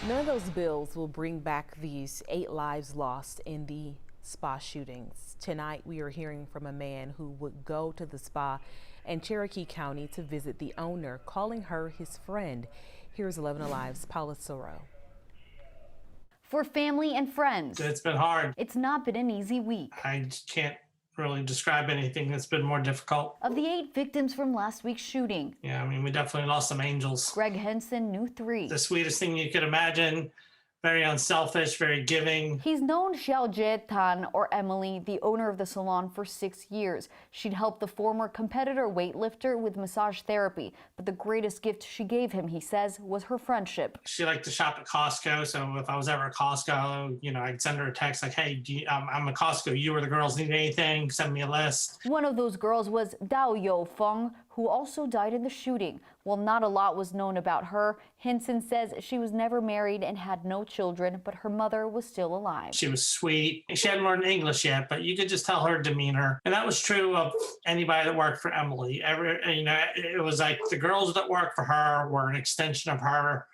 None of those bills will bring back these 8 lives lost in the spa shootings. Tonight, we are hearing from a man who would go to the spa in Cherokee County to visit the owner, calling her his friend. Here's 11 Alive's Paula Soro. For family and friends, it's been hard. It's not been an easy week. I can't really describe anything that's been more difficult. Of the 8 victims from last week's shooting, Yeah, I mean, we definitely lost some angels. Greg Hynson knew 3. The sweetest thing you could imagine. Very unselfish, very giving. He's known Xioajie Tan, or Emily, the owner of the salon, for 6 years. She'd helped the former competitor weightlifter with massage therapy, but the greatest gift she gave him, he says, was her friendship. She liked to shop at Costco, so if I was ever at Costco, I'd send her a text like, hey, I'm at Costco. You or the girls need anything? Send me a list. One of those girls was Daoyou, Feng, who also died in the shooting. While not a lot was known about her, Hynson says she was never married and had no children, but her mother was still alive. She was sweet. She hadn't learned English yet, but you could just tell her demeanor. And that was true of anybody that worked for Emily. It was like the girls that worked for her were an extension of her,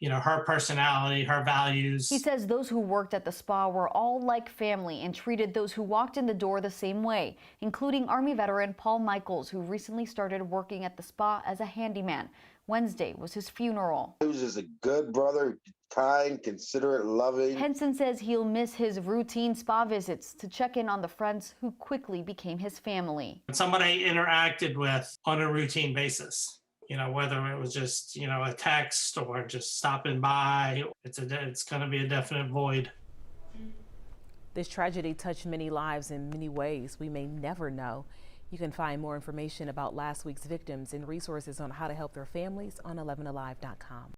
her personality, her values. He says those who worked at the spa were all like family and treated those who walked in the door the same way, including Army veteran Paul Michels, who recently started working at the spa as a handyman. Wednesday was his funeral. He was just a good brother, kind, considerate, loving. Hynson says he'll miss his routine spa visits to check in on the friends who quickly became his family. Somebody I interacted with on a routine basis. Whether it was just, a text or just stopping by, it's going to be a definite void. This tragedy touched many lives in many ways we may never know. You can find more information about last week's victims and resources on how to help their families on 11alive.com.